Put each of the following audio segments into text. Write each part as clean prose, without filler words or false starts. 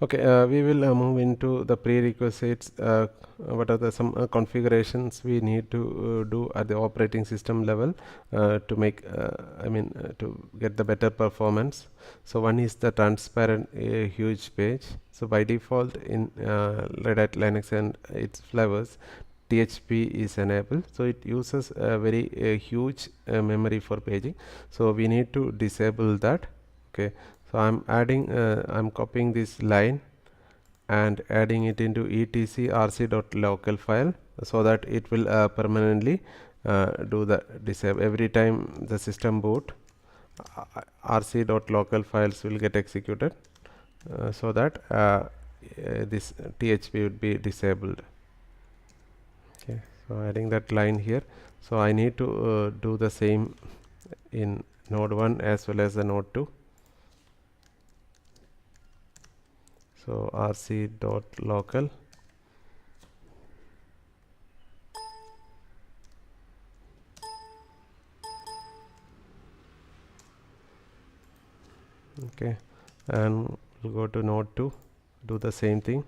Okay, we will move into the prerequisites. What are the some configurations we need to do at the operating system level to make, to get the better performance. So one is the transparent huge page. So by default in Red Hat Linux and its flavors, THP is enabled, so it uses a very huge memory for paging. So we need to disable that. Okay, so I'm copying this line and adding it into etc rc.local file so that it will permanently do the disable every time the system boot. rc.local files will get executed so that this THP would be disabled. Okay, so adding that line here. So I need to do the same in node 1 as well as the node 2. So rc.local okay, and we'll go to node 2, do the same thing.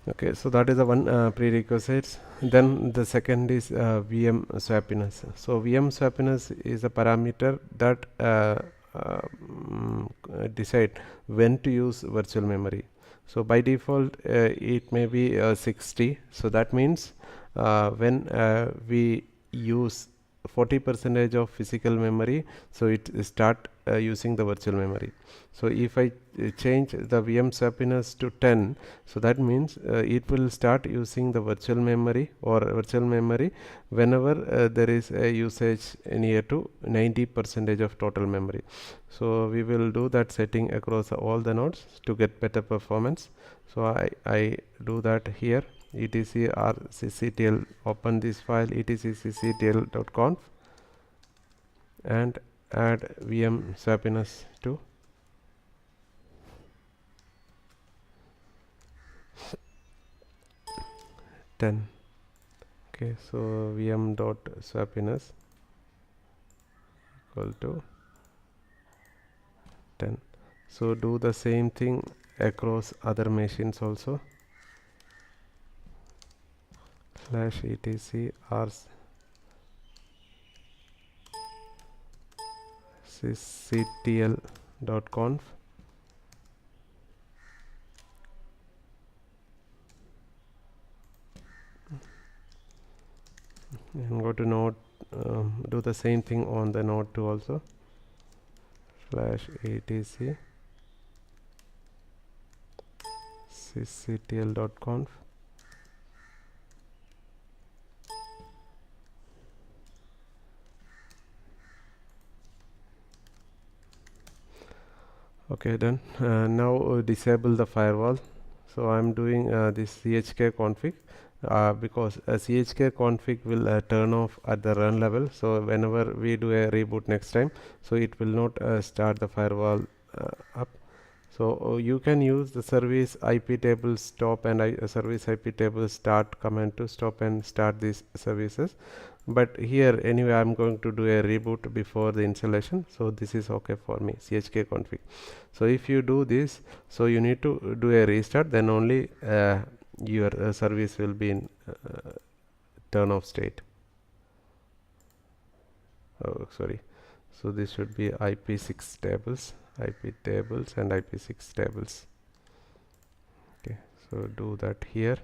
Okay, so that is the one prerequisites. Then the second is VM swappiness. So VM swappiness is a parameter that decide when to use virtual memory. So by default it may be 60. So that means when we use 40% of physical memory, so it start using the virtual memory. So if I change the VM swappiness to 10, so that means it will start using the virtual memory whenever there is a usage near to 90% of total memory. So we will do that setting across all the nodes to get better performance. So I do that here. etc rcctl, open this file etc/cctl.conf and add VM swappiness to 10. Okay, so vm.swappiness equal to 10. So do the same thing across other machines also. /etc rcctl.conf and go to node, do the same thing on the node 2 also. /etc /cctl.conf. Okay, done. Now disable the firewall. So I'm doing this chk config because chk config will turn off at the run level. So whenever we do a reboot next time, so it will not start the firewall up. So you can use the service IP table stop and service IP table start command to stop and start these services. But here anyway I'm going to do a reboot before the installation, so this is okay for me, chk config. So if you do this, so you need to do a restart, then only your service will be in turn off state. Oh, sorry. So this should be IP6 tables, IP tables and IP6 tables. Okay, so do that here.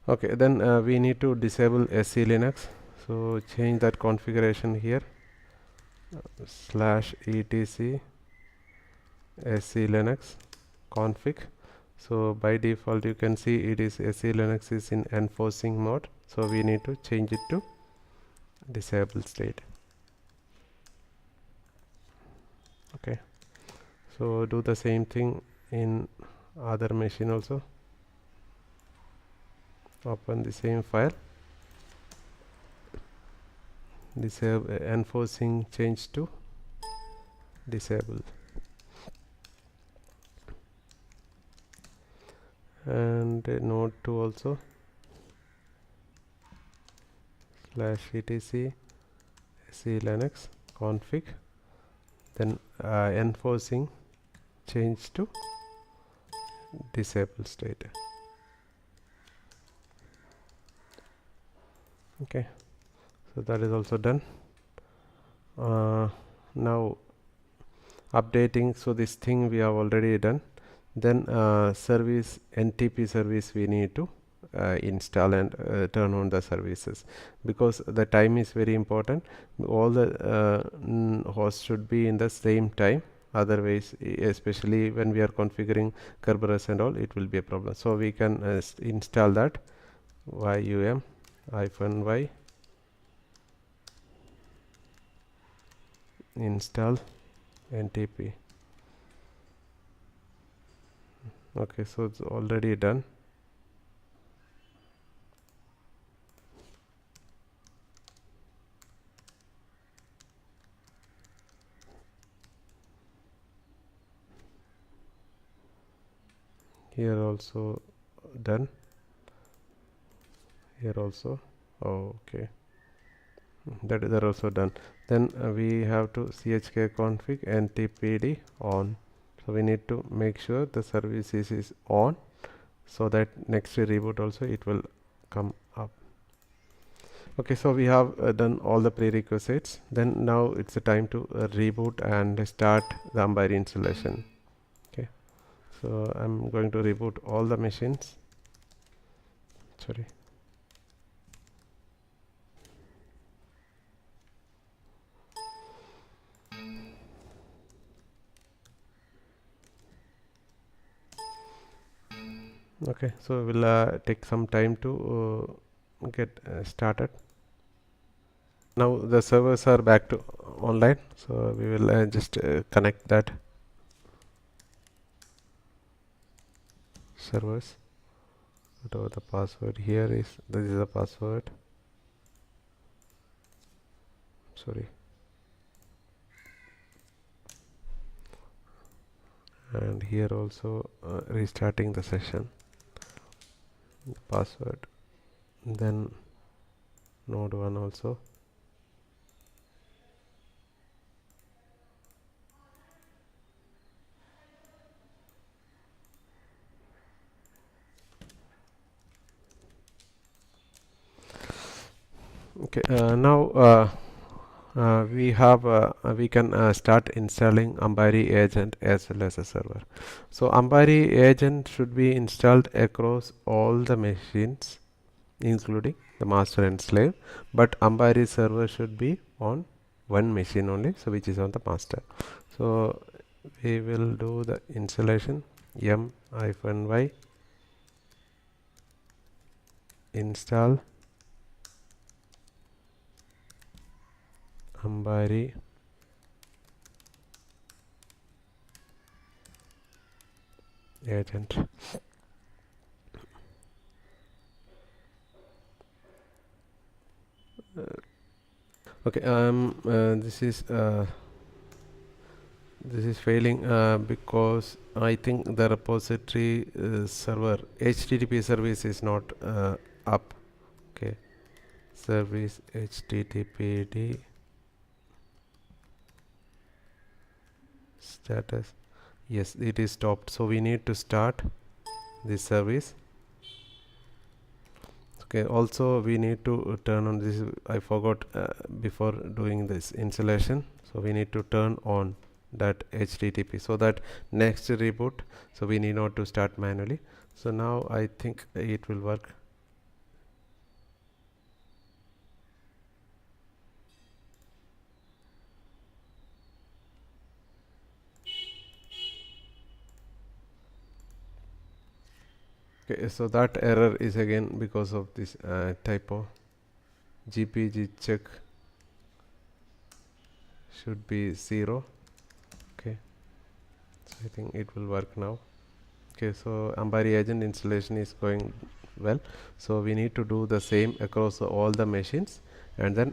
Okay, then we need to disable SELINUX. So change that configuration here. /etc SELINUX config. So by default you can see it is SELINUX is in enforcing mode. So we need to change it to disable state. Okay, so do the same thing in other machine also. Open the same file disable, enforcing change to disable, and node 2 also /etc SELINUX config, then enforcing change to disable state. Okay, so that is also done. Now updating, so this thing we have already done. Then service NTP service we need to install and turn on the services, because the time is very important. All the hosts should be in the same time, otherwise especially when we are configuring Kerberos and all, it will be a problem. So we can install that yum-y install NTP. Okay, so it's already done. Here also done, here also. Oh, okay, that is also done. Then we have to chk config ntpd on, so we need to make sure the services is on, so that next reboot also it will come up. Okay, so we have done all the prerequisites. Then now it's a time to reboot and start the Embody installation. Okay, so I'm going to reboot all the machines. Sorry. Okay, so we'll take some time to get started. Now the servers are back to online, so we will just connect that servers. Whatever the password here is, this is the password. Sorry. And here also restarting the session, the password, then node 1 also. Okay, now we have we can start installing Embody agent as well as a server. So Embody agent should be installed across all the machines, including the master and slave, but Embody server should be on one machine only, so which is on the master. So we will do the installation yum-y install Embody agent. Okay, this is failing because I think the repository server HTTP service is not up. Okay, service HTTPD status, yes, it is stopped, so we need to start this service. Okay, also we need to turn on this, I forgot before doing this installation, so we need to turn on that HTTP, so that next reboot, so we need not to start manually. So now I think it will work. Okay, so that error is again because of this typo. GPG check should be 0. Okay, so I think it will work now. Okay, so Embody agent installation is going well, so we need to do the same across all the machines, and then